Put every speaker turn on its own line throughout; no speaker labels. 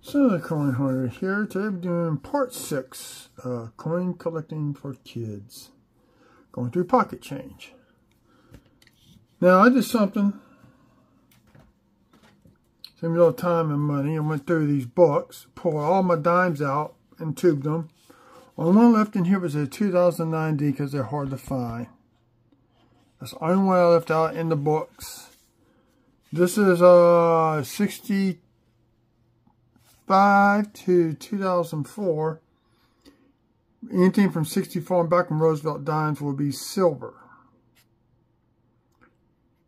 So the coin hunter here. Today we're doing part 6, coin collecting for kids. Going through pocket change. Now I did something, saved me a little time and money. I went through these books, pulled all my dimes out and tubed them. Only one left in here was a 2009 D because they're hard to find. That's the only one I left out in the books. This is 65 to 2004. Anything from 64 and back from Roosevelt dimes will be silver.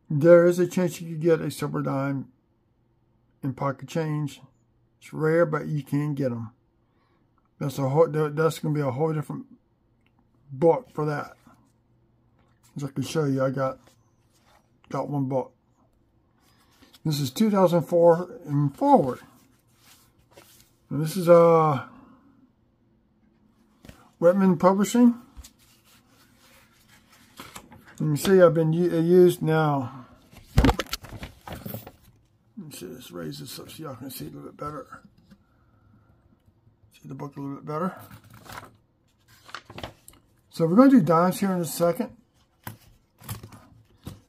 There is a chance you could get a silver dime in pocket change. It's rare, but you can get them. That's going to be a whole different book for that. As I can show you, I got one book. This is 2004 and forward. And this is Whitman Publishing. You can see I've been used now. Let's see, let's raise this up so y'all can see it a little bit better. See the book a little bit better. So we're going to do dimes here in a second.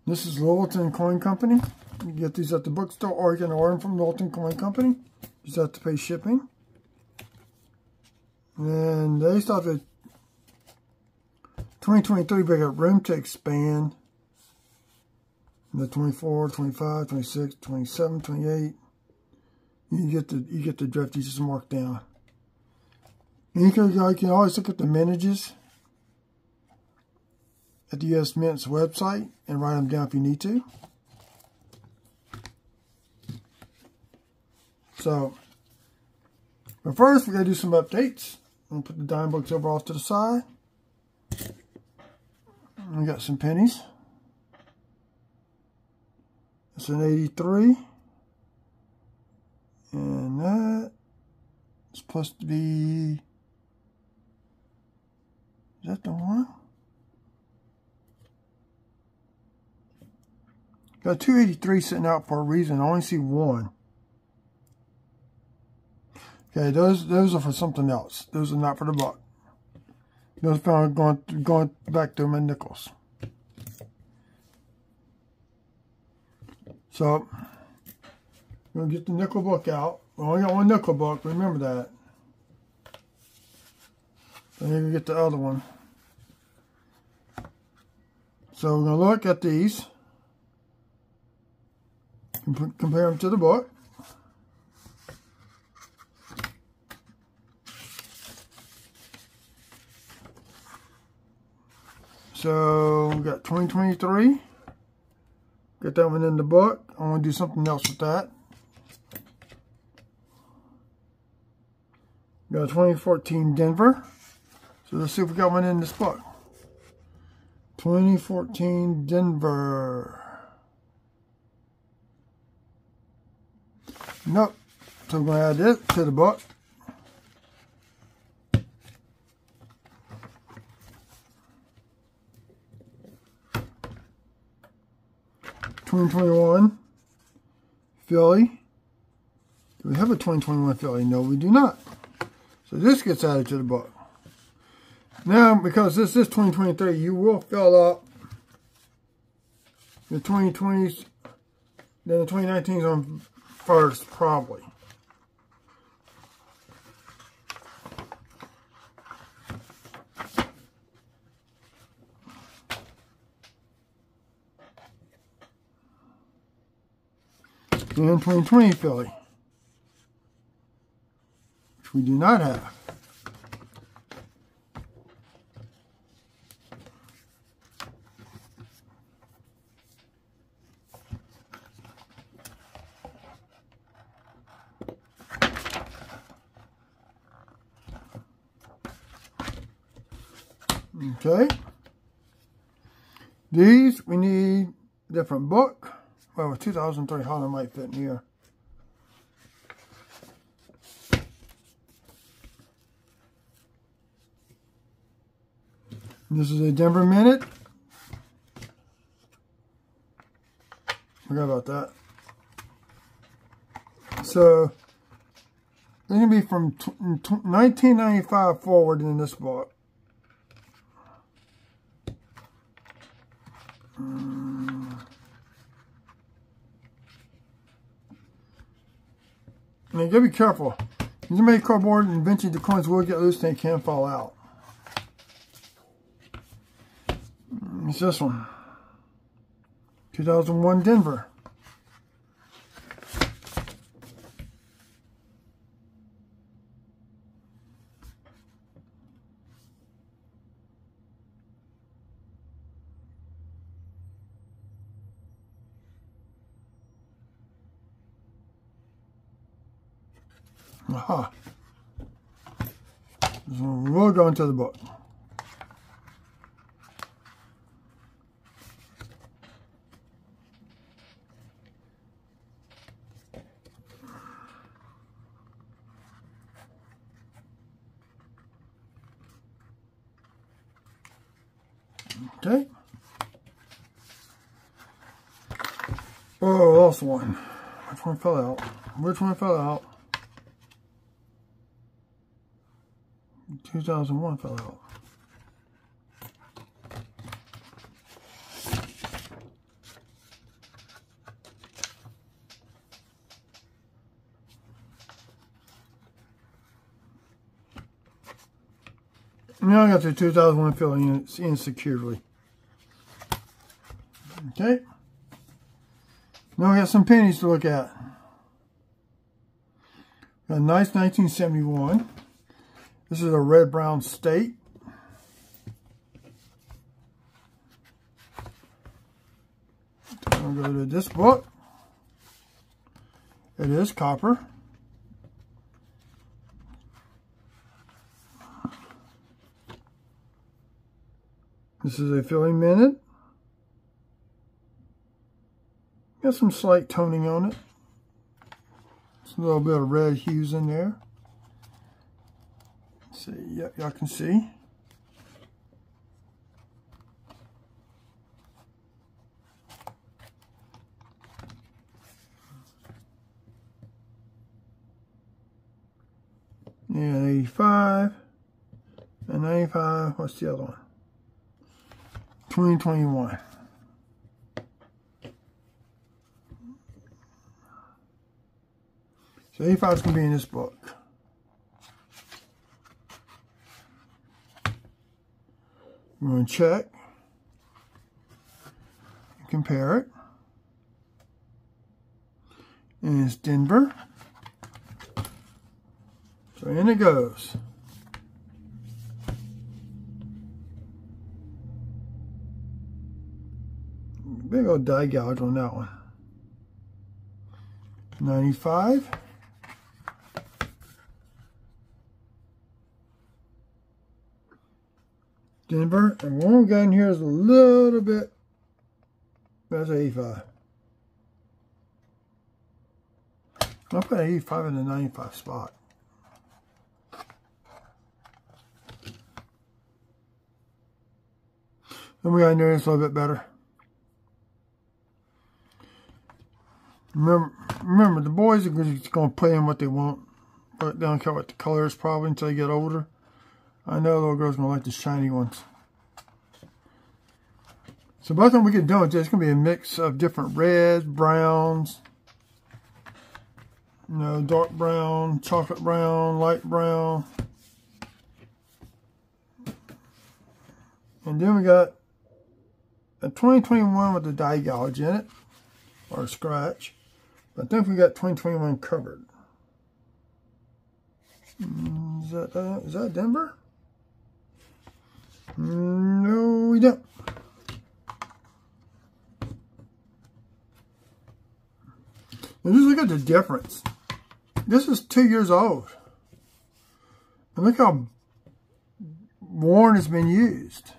This is Littleton Coin Company. You can get these at the bookstore or you can order them from Littleton Coin Company. You just have to pay shipping. And they started 2023, we got room to expand. The 24, 25, 26, 27, 28. You get the drift. You just mark down. And you can always look at the mintages at the U.S. Mint's website and write them down if you need to. So, but first we gotta do some updates. I'm gonna put the dime books over off to the side. We got some pennies. It's an 83. And that is supposed to be, is that the one? Got 283 sitting out for a reason. I only see one. Okay, those are for something else. Those are not for the buck. Those are going back to my nickels. So, we're going to get the nickel book out. We only got one nickel book, remember that. Then we're going to get the other one. So, we're going to look at these. Compare them to the book. So, we got 2023. Get that one in the book. I want to do something else with that. Got a 2014 Denver. So let's see if we got one in this book. 2014 Denver. Nope. So I'm going to add it to the book. '21 Philly. Do we have a 2021 Philly? No, we do not. So this gets added to the book. Now, because this is 2023, you will fill up the 2020s, then the 2019s on first, probably. And 2020 Philly, which we do not have. Okay. These, we need a different book. Well, 2003 Honda might fit in here. This is a Denver Minute. Forgot about that. So, going to be from 1995 forward in this book. I mean, you gotta be careful. You make cardboard and eventually the coins will get loose and they can fall out. It's this one. 2001 Denver. Aha. So we'll go into the book. Okay. Oh, lost one. Which one fell out? Which one fell out? 2001 fell out. Now I got the 2001 filling insecurely. Okay. Now we got some pennies to look at. Got a nice 1971. This is a red-brown state. I'm going to go to this book. It is copper. This is a filling minute. Got some slight toning on it. Just a little bit of red hues in there. Let's see, yep, y'all can see. And 85 and 95. What's the other one? 2021. So 85 is going to be in this book. I'm going to check, compare it, and it's Denver. So in it goes. Big old die gouge on that one. 95. Denver, and one we got in here is a little bit, that's 85. I'll put 85 in the 95 spot. Then we got to notice a little bit better. Remember, the boys are just going to play in what they want, but they don't care what the color is probably until they get older. I know little girls going to like the shiny ones. So both of them we can do, it's going to be a mix of different reds, browns, you know, dark brown, chocolate brown, light brown. And then we got a 2021 with the die gouge in it, or a scratch. But I think we got 2021 covered. Is that Denver? No, we don't. And just look at the difference. This is 2 years old. And look how worn it's been used.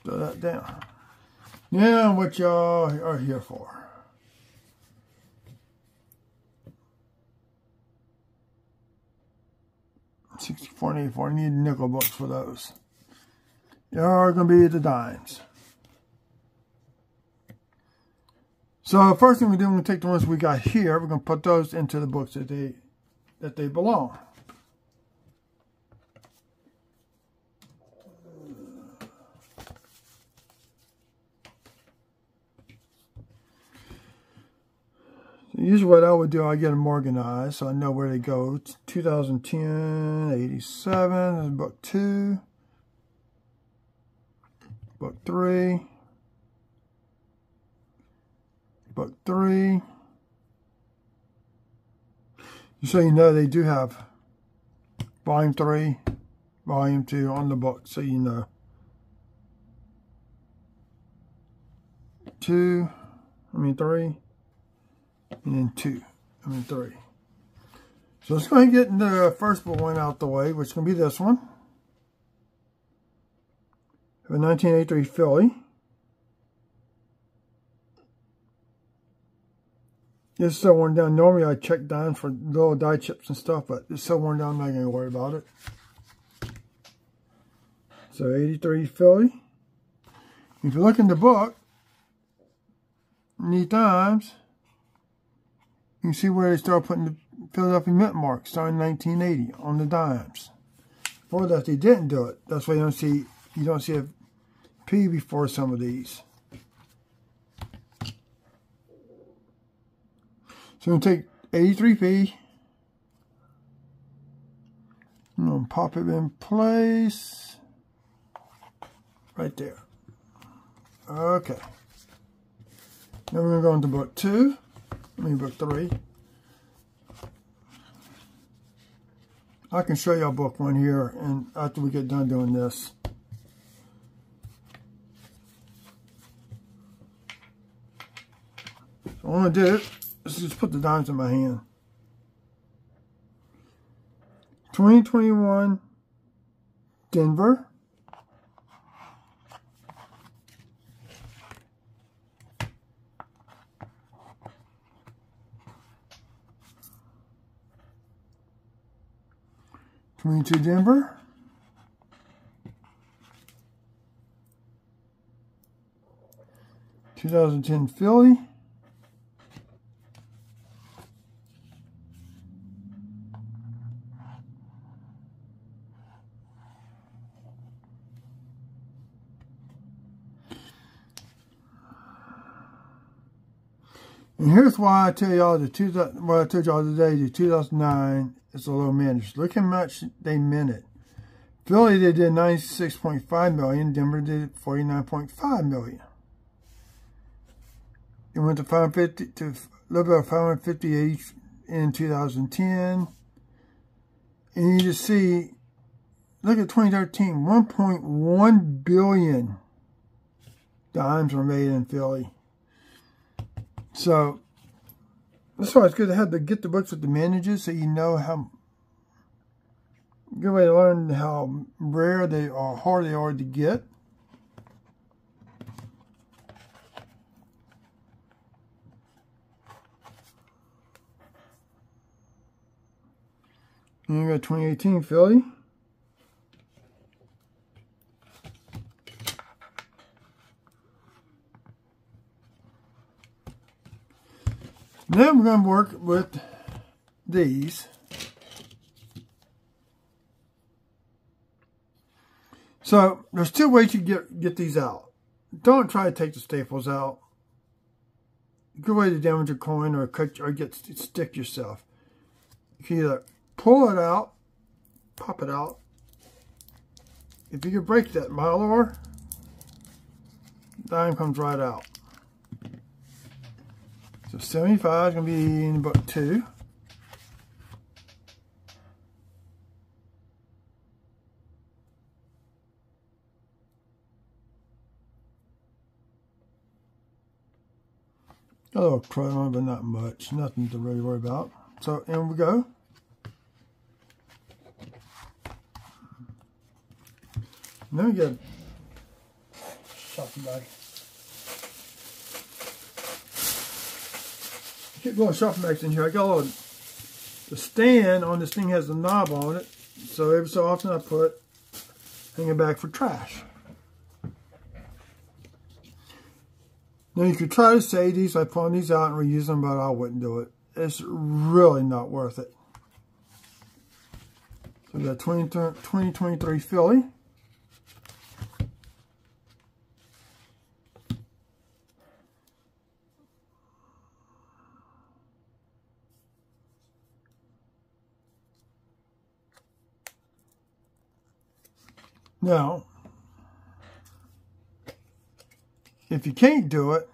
Throw that down. Now what y'all are here for. $64 and $84. I need nickel books for those. They are going to be the dimes. So first thing we do, we're going to take the ones we got here. We're going to put those into the books that they belong. So usually what I would do, I get them organized so I know where they go. It's 2010, 87, book 2, book 3. Book 3. Just so you know, they do have volume 3, volume 2 on the book, so you know. 3, and then 2, 3. So let's go ahead and get the first one out the way, which is going to be this one. A 1983 Philly. It's so worn down. Normally I check down for little die chips and stuff, but it's so worn down I'm not going to worry about it. So 83 Philly. If you look in the book, many times, you can see where they start putting the Philadelphia Mint mark starting in 1980 on the dimes. Before that they didn't do it. That's why you don't see a P before some of these. So I'm going to take 83P. I'm going to pop it in place. Right there. Okay. Then we're going to go into book 2. Book 3. I can show you book 1 here and after we get done doing this. So what I'm going to do, let's just put the dimes in my hand. 2021 Denver. '22 Denver. 2010 Philly. And here's why I tell y'all what I told y'all today, the 2009 is a low mintage. Look how much they minted. Philly, they did 96.5 million. Denver did 49.5 million. It went to 550 to a little bit of 558 in 2010. And you just see, look at 2013, 1.1 billion dimes were made in Philly. So that's why it's good to have to get the books with the manages so you know how good way to learn how rare they are, hard they are to get. And you got 2018 Philly. Then we're going to work with these. So there's two ways you get these out. Don't try to take the staples out. Good way to damage your coin or cut or stick yourself. You can either pull it out, pop it out. If you can break that Mylar, dime comes right out. So 75 is going to be in book 2. A little crud on it, but not much. Nothing to really worry about. So in we go. Then we get shopping bag. Keep going shopping bags in here. I got a little, the stand on this thing has a knob on it, so every so often I hang it back for trash. Now you could try to save these by pulling these out and reuse them, but I wouldn't do it. It's really not worth it. So we got 2023 Philly. Now, if you can't do it,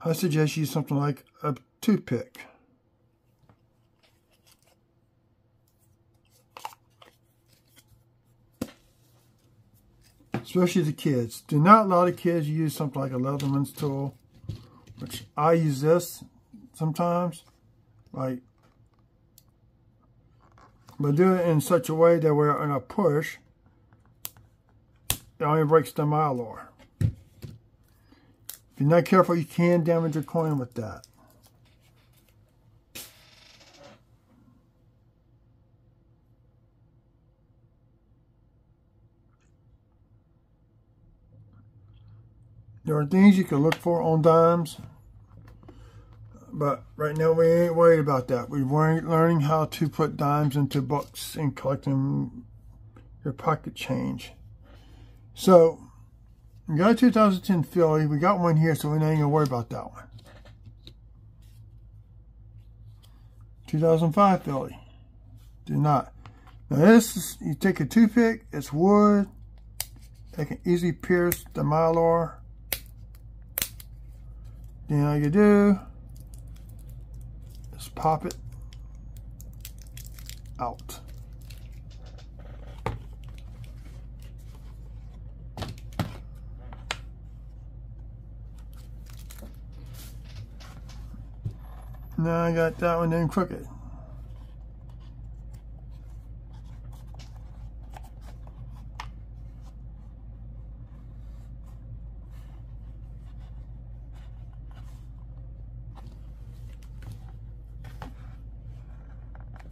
I suggest you use something like a toothpick. Especially the kids. Do not allow the kids use something like a Leatherman's tool, which I use this sometimes. Like, but do it in such a way that we're in a push, it only breaks the mylar. If you're not careful, you can damage your coin with that. There are things you can look for on dimes, but right now we ain't worried about that. We're learning how to put dimes into books and collecting your pocket change. So, we got a 2010 Philly. We got one here, so we ain't going to worry about that one. 2005 Philly. Do not. Now this is, you take a toothpick, it's wood. It can easily pierce the mylar. Then all you do is pop it out. Now I got that one in crooked.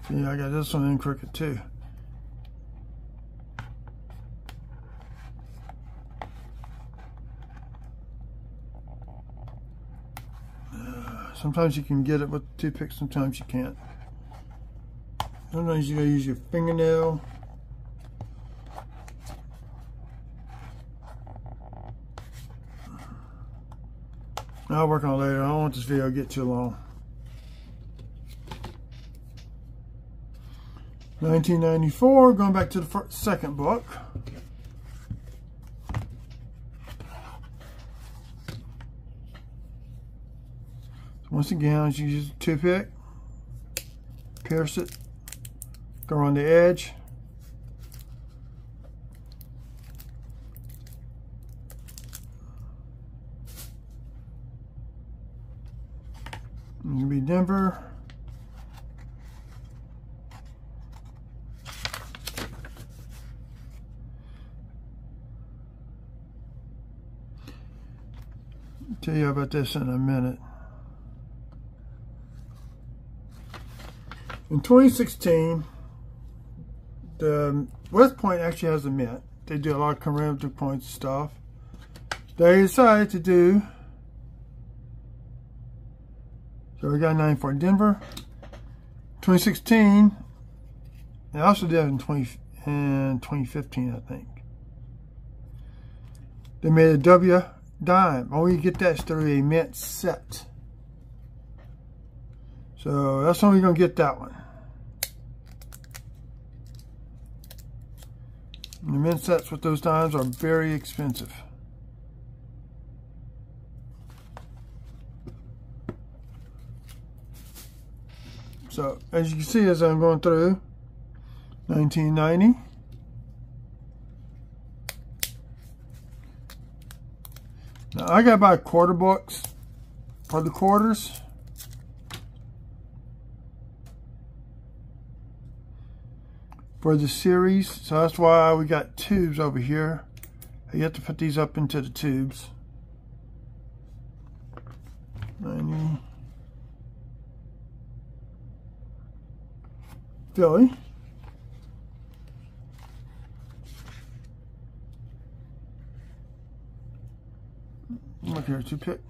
See, I got this one in crooked too. Sometimes you can get it with the toothpick, sometimes you can't. Sometimes you gotta use your fingernail. I'll work on it later. I don't want this video to get too long. 1994, going back to the second book. Once again, you use a toothpick, pierce it, go around the edge. It's going to be Denver. I'll tell you about this in a minute. In 2016, the West Point actually has a mint. They do a lot of commemorative points and stuff. They decided to do, so we got 94 Denver. 2016, they also did it in 2015, I think. They made a W dime. Only you get that through a mint set. So that's only going to get that one. And the mint sets with those dimes are very expensive. So as you can see, as I'm going through, 1990. Now I got to buy quarter books for the quarters. For the series, so that's why we got tubes over here. You have to put these up into the tubes. 90. Philly. Look here, toothpick.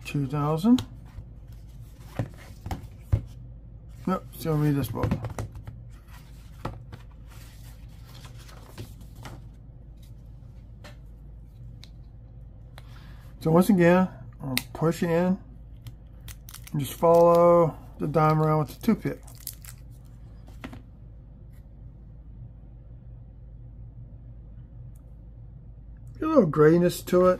$2,000. Nope, still read this book. So once again, I'll push in and just follow the dime around with the toothpick. Get a little grayness to it.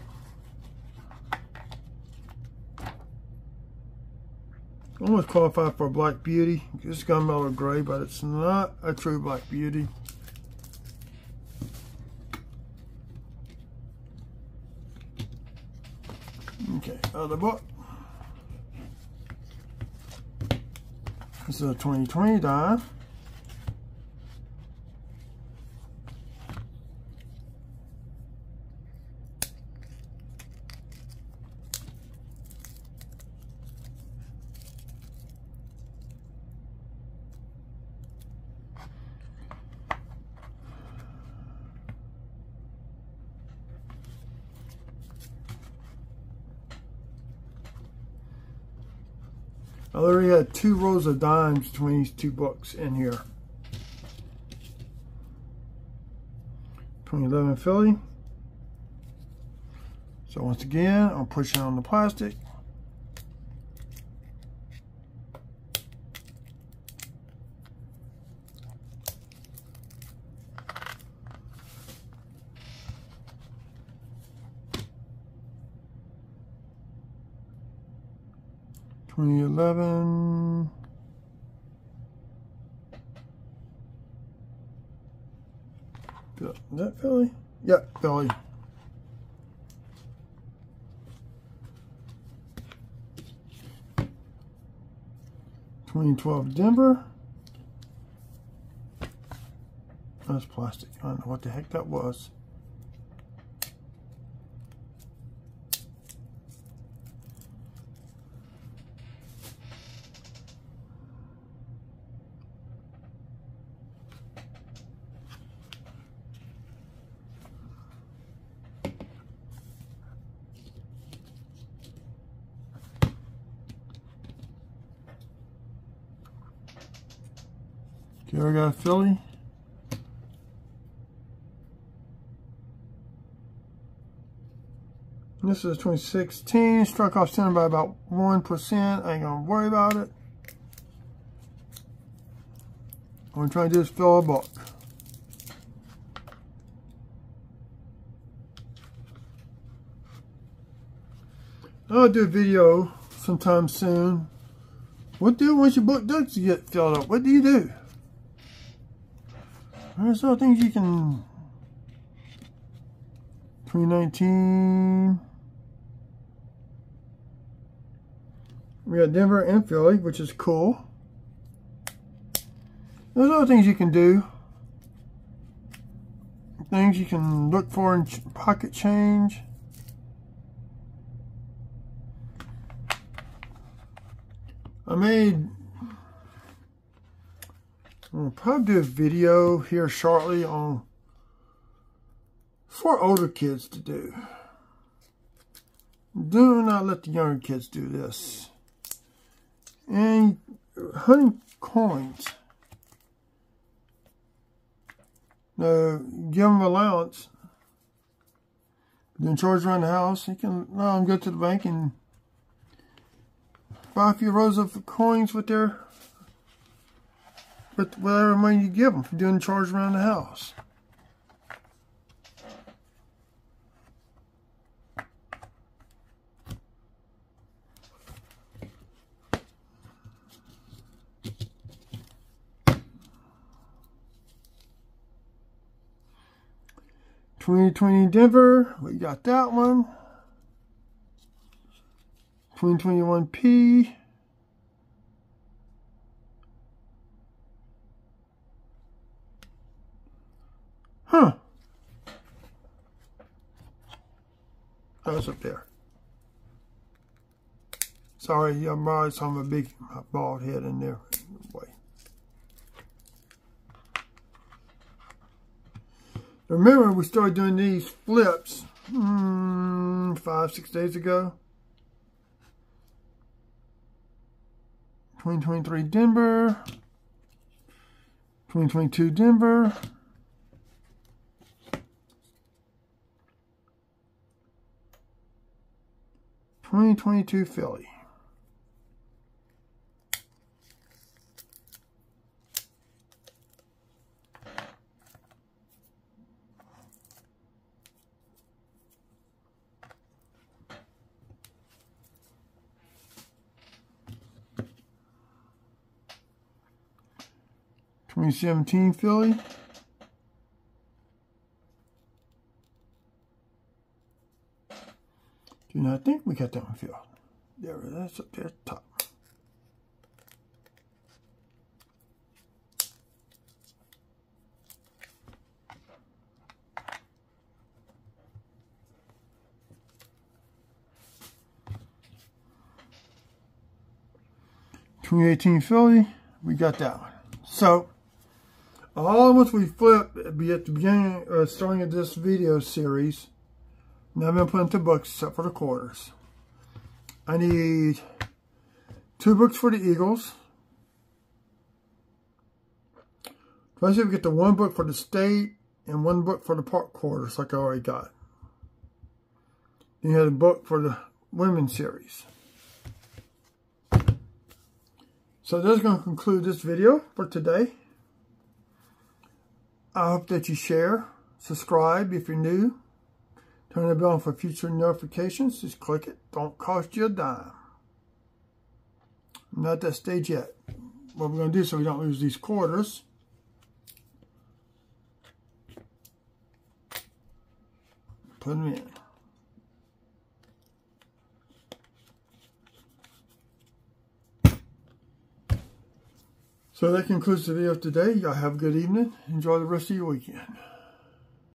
Almost qualified for a Black Beauty. It's gunmetal gray, but it's not a true Black Beauty. Okay, other book. This is a 2020 dime. I already had 2 rows of dimes between these 2 books in here. 2011 Philly. So once again, I'm pushing on the plastic. $2011. Is that Philly? Yep, Philly. $2012 Denver. That's plastic. I don't know what the heck that was. Here I got Philly. This is 2016. Struck off center by about 1%. I ain't gonna worry about it. What I'm trying to do is fill a book. I'll do a video sometime soon. What do once your book does get filled up? What do you do? There's other things you can. 2019. We got Denver and Philly, which is cool. There's other things you can do. Things you can look for in pocket change. I'll probably do a video here shortly on for older kids to do. Do not let the younger kids do this. And hunting coins. No, give them allowance. Doing chores around the house, you can let them go to the bank and buy a few rows of coins with whatever money you give them for doing chores around the house. $2020 Denver, we got that one. 2021 P. Huh. That was up there. Sorry, I'm right, so I'm a big bald head in there. Way. Remember, we started doing these flips 5-6 days ago. 2023 Denver. 2022 Denver. 2022 Philly. (2017) Philly. Do not think we got that one filled. There it is, up there at the top. (2018) Philly, we got that one. So, all of us we flip be at the beginning, starting of this video series. Now I'm going to put into books except for the quarters. I need 2 books for the Eagles. Plus we get the 1 book for the state and 1 book for the park quarters like I already got. Then you had a book for the women's series. So that's going to conclude this video for today. I hope that you share, subscribe if you're new. Turn the bell on for future notifications. Just click it. Don't cost you a dime. I'm not at that stage yet. What we're going to do so we don't lose these quarters. Put them in. So that concludes the video today. Y'all have a good evening. Enjoy the rest of your weekend.